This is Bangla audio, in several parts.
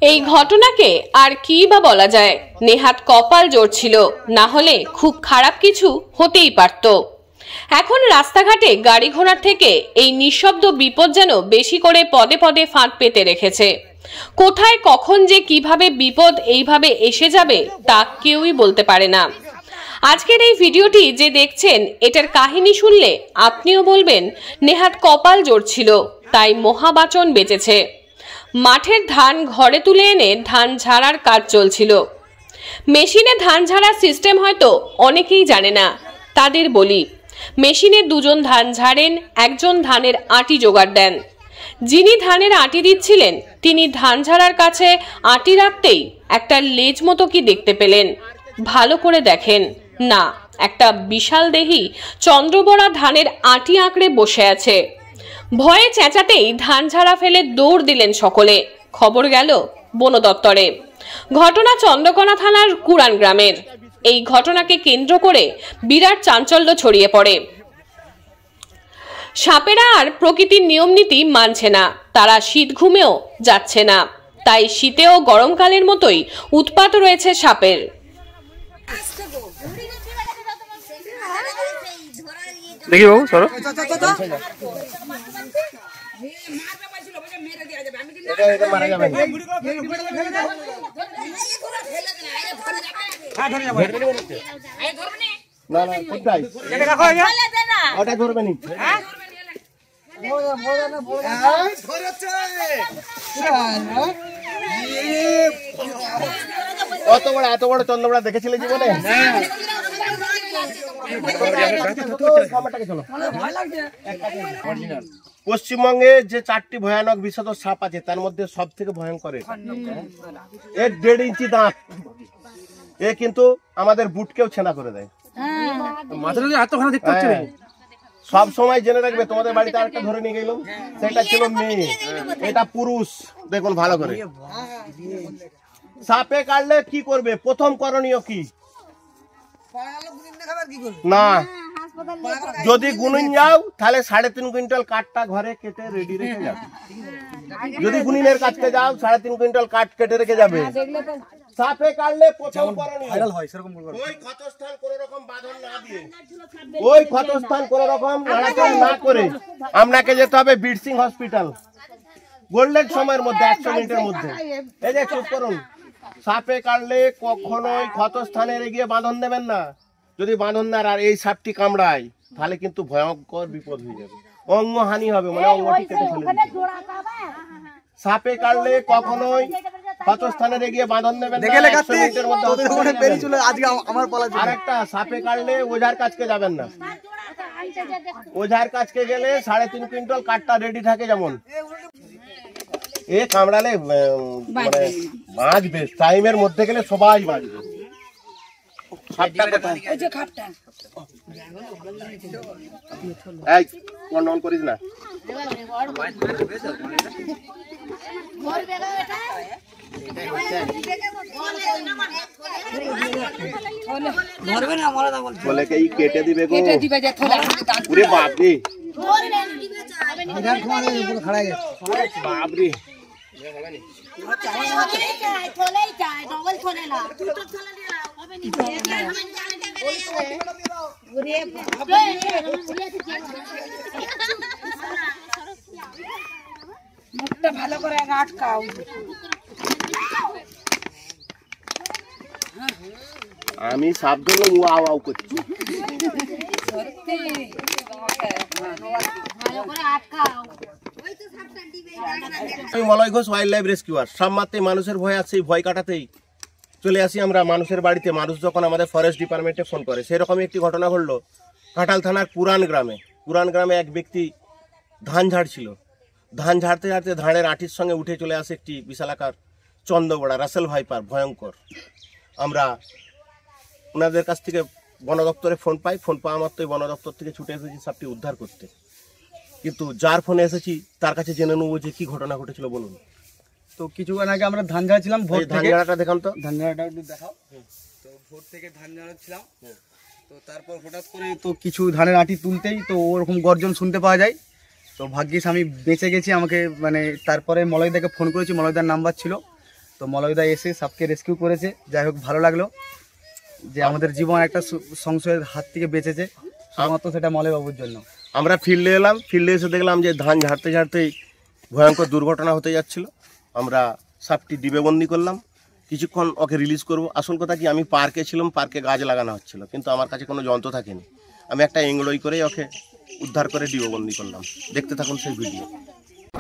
এই ঘটনাকে আর কি বা বলা যায়, নেহাত কপাল জোর ছিল, না হলে খুব খারাপ কিছু হতেই পারত। এখন রাস্তাঘাটে গাড়ি ঘোড়ার থেকে এই নিঃশব্দ বিপদ যেন বেশি করে পদে পদে ফাঁদ পেতে রেখেছে। কোথায় কখন যে কিভাবে বিপদ এইভাবে এসে যাবে তা কেউই বলতে পারে না। আজকের এই ভিডিওটি যে দেখছেন, এটার কাহিনী শুনলে আপনিও বলবেন নেহাত কপাল জোর ছিল, তাই মহাবাচন বেঁচেছে। মাঠের ধান ঘরে তুলে এনে ধান ঝাড়ার কাজ চলছিল। মেশিনে ধান ঝাড়ার সিস্টেম হয়তো অনেকেই জানে না, তাদের বলি। মেশিনে দুজন ধান ঝাড়েন, একজন ধানের আটি জোগাড় দেন। যিনি ধানের আটি দিচ্ছিলেন তিনি ধান ঝাড়ার কাছে আটি রাখতেই একটা লেজ মতো কি দেখতে পেলেন। ভালো করে দেখেন, না, একটা বিশাল দেহী চন্দ্রবড়া ধানের আটি আঁকড়ে বসে আছে। ভয়ে চেঁচাতেই ধান ঝাড়া ফেলে দৌড় দিলেন সকলে। খবর গেল বন দপ্তরে। ঘটনা চন্দ্রকোনা থানার কুরান গ্রামের। এই ঘটনাকে কেন্দ্র করে বিরাট চাঞ্চল্য ছড়িয়ে পড়ে। সাপেরা আর প্রকৃতির নিয়ম নীতি মানছে না, তারা শীত ঘুমেও যাচ্ছে না। তাই শীতেও গরমকালের মতোই উৎপাত রয়েছে সাপের। দেখি বাবু সরো। এত বড় চন্দ্রবড়া দেখেছিলে জীবনে? পশ্চিমবঙ্গে যে 4টি ভয়ানক বিষধর সাপ আছে তার মধ্যে সব থেকে ভয়ঙ্কর এর 1.5 ইঞ্চি দাঁত। এ কিন্তু আমাদের বুটকেও ছেনা করে দেয়। সব সময় জেনে রাখবে, তোমাদের বাড়িতে আরেকটা ধরে নিয়ে গেলাম, সেটা ছিল মেয়ে, এটা পুরুষ। দেখুন ভালো করে। সাপে কাটলে কি করবে? প্রথম করণীয় কি? না, যদি গুনিন যাও তাহলে 3.5 কুইন্টাল কাঠটা ঘরে কেটে রেডি রেখে যাবে। যদি গুনিনের কাছকে যাও 3.5 কুইন্টাল কাঠ কেটে রেখে যাবে। সাপে কাটলে প্রথম করণীয় ওই ক্ষতস্থান কোন রকম বাঁধন না দিয়ে, ওই ক্ষতস্থান কোন রকম নাড়াচাড়া না করে আপনাকে যেতে হবে বিরসিং হসপিটাল। গোল্ডেন সময়ের মধ্যে 100 মিনিটের মধ্যে। এই যে চুপ করুন। সাপে কাটলে কখনোই ক্ষতস্থানে গিয়ে বাঁধন দেবেন না। যদি বাঁধন না আর এই সাপটি কামড়ায় তাহলে কিন্তু ভয়ঙ্কর বিপদ হয়ে যাবে, অঙ্গহানি হবে, মানে অঙ্গটি কেটে ফেলে দিবে। সাপে কাটলে কখনোই ক্ষতস্থানে গিয়ে বাঁধন দেবেন না। 100 মিনিটের মধ্যে। আরেকটা, সাপে কাটলে ওঝার কাছকে যাবেন না। ওঝার কাছকে গেলে 3.5 কুইন্টাল কাঠটা রেডি থাকে। যেমন এ কামড়ালে মানে বাঁচবে, টাইমের মধ্যে গেলে সবাই বাঁচবে। এই কন্ট্রোল করিস না। বলে কি কেটে দিবে গো? পুরে বাপরে বাপরে। মুখটা ভালো করে আটকাও। আমি সাপ ধরলে ও আও আও করছি। আমি Malay Ghosh, wild life rescuer. সাপ মারতে মানুষের ভয় আছে, ভয় কাটাতেই চলে আসি আমরা মানুষের বাড়িতে। মানুষ যখন আমাদের ফরেস্ট ডিপার্টমেন্টে ফোন করে, সেরকমই একটি ঘটনা ঘটলো ঘাটাল থানার কুরান গ্রামে। কুরান গ্রামে এক ব্যক্তি ধান ঝাড়ছিল। ধান ঝাড়তে ঝাড়তে ধানের আটির সঙ্গে উঠে চলে আসে একটি বিশালাকার চন্দ্রবড়া, রাসেল ভাইপার, ভয়ঙ্কর। আমরা ওনাদের কাছ থেকে বন দপ্তরে ফোন পাই। ফোন পাওয়া মাত্রই বন দপ্তর থেকে ছুটে এসেছি সাপটি উদ্ধার করতে। কিন্তু যার ফোনে এসেছি তার কাছে জেনে নেবো যে কি ঘটনা ঘটেছিল। বলুন। তো কিছুক্ষণ আগে আমরা ধান ঝাড়ছিলাম। ভোর ধান ঝাড়াটা দেখান তো। ধান ঝাড়াটা একটু দেখাও। তো ভোর থেকে ধান ঝাড়াচ্ছিলাম। তো তারপর হঠাৎ করে তো কিছু ধানের আটি তুলতেই তো ওরকম গর্জন শুনতে পাওয়া যায়। তো ভাগ্যিস আমি বেঁচে গেছি। আমাকে মানে তারপরে মলয়দাকে ফোন করেছি, মলয়দার নাম্বার ছিল, তো মলয়দা এসে সাপকে রেস্কিউ করেছে। যাই হোক, ভালো লাগলো যে আমাদের জীবন একটা সংশয়ের হাত থেকে বেঁচেছে, শুধুমাত্র সেটা মলয়বাবুর জন্য। আমরা ফিল্ডে এলাম, ফিল্ডে এসে দেখলাম যে ধান ঝাড়তে ঝাড়তেই ভয়ঙ্কর দুর্ঘটনা হতে যাচ্ছিল। আমরা সাপটি ডিবে বন্দি করলাম, কিছুক্ষণ ওকে রিলিজ করব। আসল কথা কি, আমি পার্কে ছিলাম, পার্কে গাছ লাগানো হচ্ছিল, কিন্তু আমার কাছে কোনো যন্ত্র থাকেনি। আমি একটা এংলোই করেই ওকে উদ্ধার করে ডিবে বন্দি করলাম। দেখতে থাকুন সেই ভিডিও।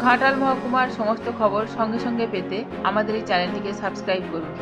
ঘাটাল মহকুমার সমস্ত খবর সঙ্গে সঙ্গে পেতে আমাদের এই চ্যানেলটিকে সাবস্ক্রাইব করুন।